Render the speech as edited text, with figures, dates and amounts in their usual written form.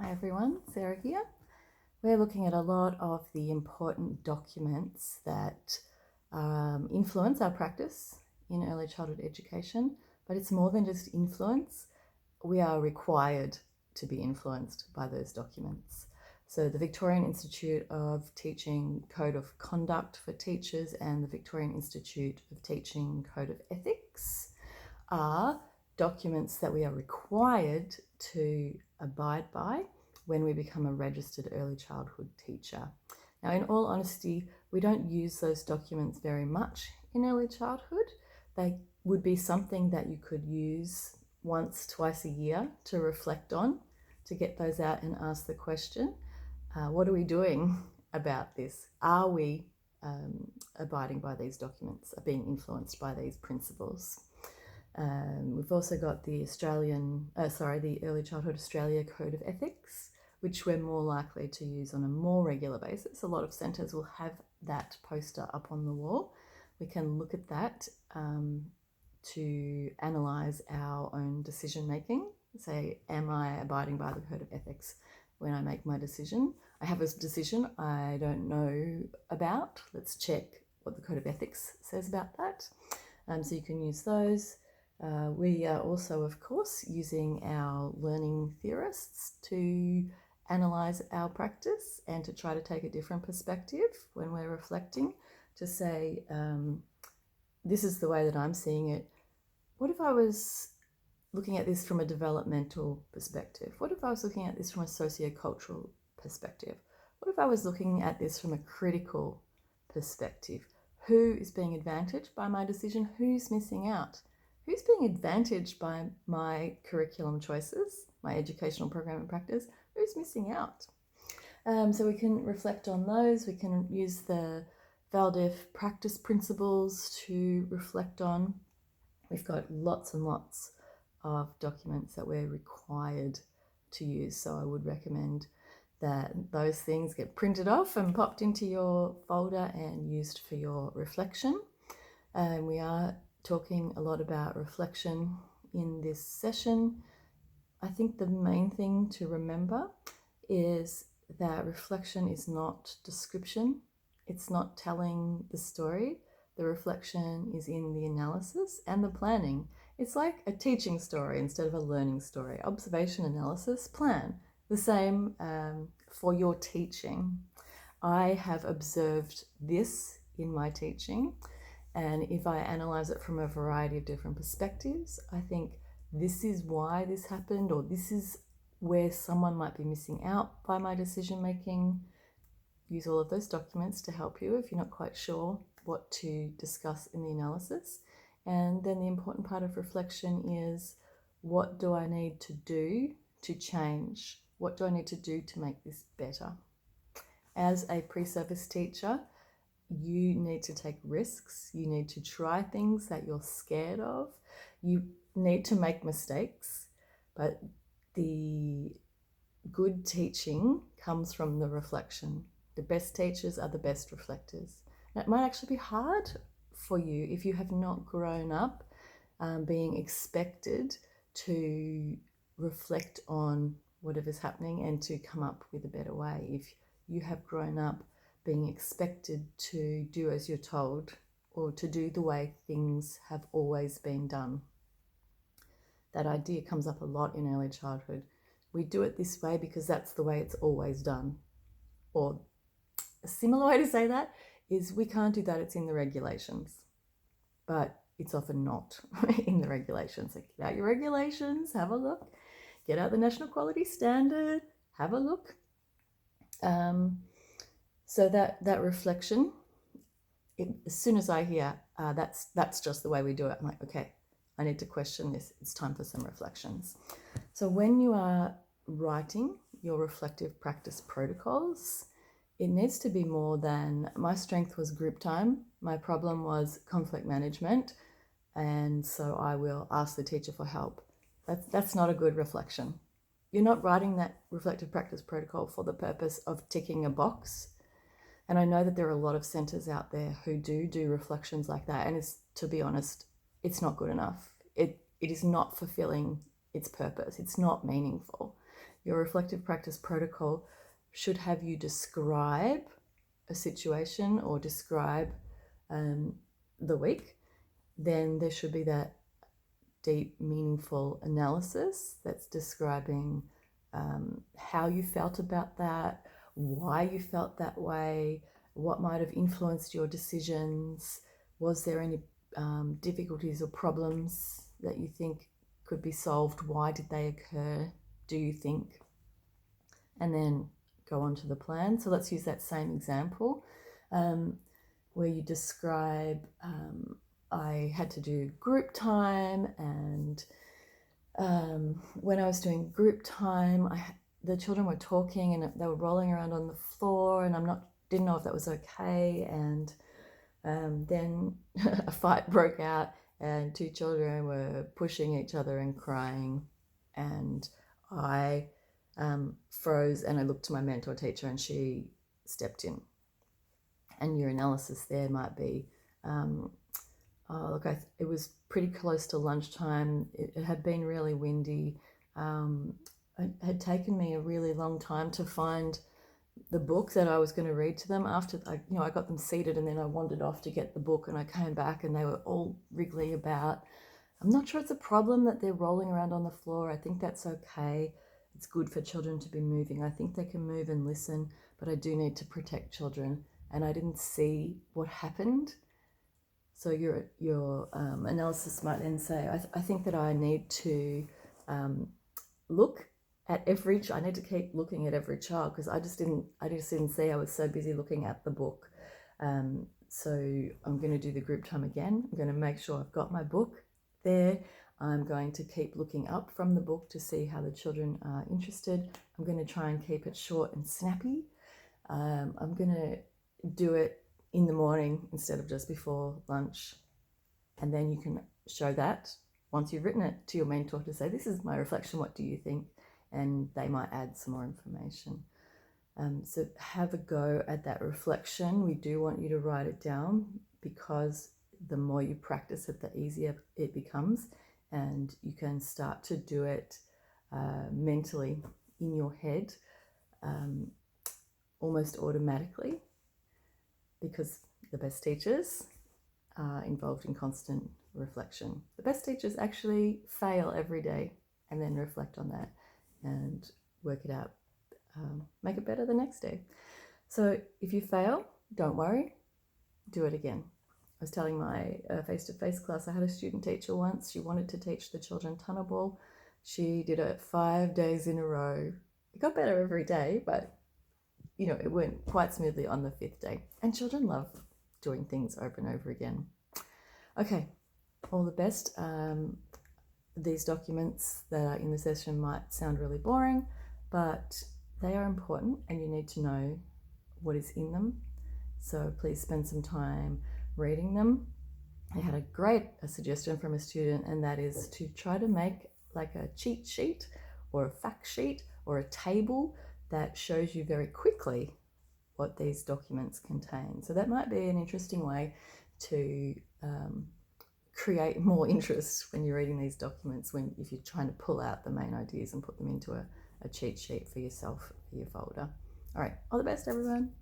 Hi everyone, Sarah here. We're looking at a lot of the important documents that influence our practice in early childhood education, but it's more than just influence. We are required to be influenced by those documents. So the Victorian Institute of Teaching Code of Conduct for Teachers and the Victorian Institute of Teaching Code of Ethics are documents that we are required to abide by when we become a registered early childhood teacher. Now, in all honesty, we don't use those documents very much in early childhood. They would be something that you could use once, twice a year to reflect on, to get those out and ask the question, what are we doing about this? Are we abiding by these documents, are being influenced by these principles? We've also got the the Early Childhood Australia Code of Ethics, which we're more likely to use on a more regular basis. A lot of centres will have that poster up on the wall. We can look at that to analyse our own decision making. Say, am I abiding by the Code of Ethics when I make my decision? I have a decision I don't know about. Let's check what the Code of Ethics says about that. So you can use those. We are also, of course, using our learning theorists to analyse our practice and to try to take a different perspective when we're reflecting, to say, this is the way that I'm seeing it. What if I was looking at this from a developmental perspective? What if I was looking at this from a sociocultural perspective? What if I was looking at this from a critical perspective? Who is being advantaged by my decision? Who's missing out? Who's being advantaged by my curriculum choices, my educational program and practice? Who's missing out? So we can reflect on those. We can use the ValDef practice principles to reflect on. We've got lots and lots of documents that we're required to use, so I would recommend that those things get printed off and popped into your folder and used for your reflection. And we are talking a lot about reflection in this session. I think the main thing to remember is that reflection is not description. It's not telling the story. The reflection is in the analysis and the planning. It's like a teaching story instead of a learning story. Observation, analysis, plan. The same for your teaching. I have observed this in my teaching, and if I analyze it from a variety of different perspectives, I think this is why this happened, or this is where someone might be missing out by my decision making. Use all of those documents to help you if you're not quite sure what to discuss in the analysis. And then the important part of reflection is, what do I need to do to change? What do I need to do to make this better? As a pre-service teacher, you need to take risks. You need to try things that you're scared of. You need to make mistakes, but the good teaching comes from the reflection. The best teachers are the best reflectors. Now, it might actually be hard for you if you have not grown up being expected to reflect on whatever's happening and to come up with a better way. If you have grown up being expected to do as you're told, or to do the way things have always been done. That idea comes up a lot in early childhood. We do it this way because that's the way it's always done. Or a similar way to say that is, we can't do that, it's in the regulations. But it's often not in the regulations. So get out your regulations, have a look. Get out the National Quality Standard, have a look. So that reflection, as soon as I hear that's just the way we do it, I'm like, okay, I need to question this. It's time for some reflections. So when you are writing your reflective practice protocols, it needs to be more than, my strength was group time, my problem was conflict management, and so I will ask the teacher for help. That's not a good reflection. You're not writing that reflective practice protocol for the purpose of ticking a box. And I know that there are a lot of centres out there who do reflections like that, and it's, to be honest, it's not good enough. It is not fulfilling its purpose. It's not meaningful. your reflective practice protocol should have you describe a situation or describe the week, then there should be that deep, meaningful analysis that's describing how you felt about that, why you felt that way, what might have influenced your decisions, was there any difficulties or problems that you think could be solved, why did they occur, do you think? And then go on to the plan. So let's use that same example where you describe I had to do group time, and when I was doing group time, the children were talking and they were rolling around on the floor, and didn't know if that was okay. And then a fight broke out, and two children were pushing each other and crying, and I froze and I looked to my mentor teacher, and she stepped in. And your analysis there might be, it was pretty close to lunchtime. It had been really windy. It had taken me a really long time to find the book that I was going to read to them. After I got them seated, and then I wandered off to get the book, and I came back and they were all wriggly about. I'm not sure it's a problem that they're rolling around on the floor. I think that's okay. It's good for children to be moving. I think they can move and listen, but I do need to protect children, and I didn't see what happened. So your analysis might then say, I think that I need to look at I need to keep looking at every child, because I just didn't see. I was so busy looking at the book. So I'm going to do the group time again. I'm going to make sure I've got my book there. I'm going to keep looking up from the book to see how the children are interested. I'm going to try and keep it short and snappy. I'm going to do it in the morning instead of just before lunch. And then you can show that once you've written it to your mentor to say, this is my reflection, what do you think? And they might add some more information. So have a go at that reflection. We do want you to write it down, because the more you practice it, the easier it becomes, and you can start to do it mentally in your head almost automatically, because the best teachers are involved in constant reflection. The best teachers actually fail every day and then reflect on that and work it out, make it better the next day. So if you fail, don't worry, do it again. I was telling my face-to-face class, I had a student teacher once. She wanted to teach the children tunnel ball. She did it 5 days in a row. It got better every day, but it went quite smoothly on the 5th day. And children love doing things over and over again. Okay, all the best. These documents that are in the session might sound really boring, but they are important, and you need to know what is in them. So please spend some time reading them. I had a suggestion from a student, and that is to try to make like a cheat sheet or a fact sheet or a table that shows you very quickly what these documents contain. So that might be an interesting way to create more interest when you're reading these documents, if you're trying to pull out the main ideas and put them into a cheat sheet for yourself, for your folder. All right, all the best, everyone.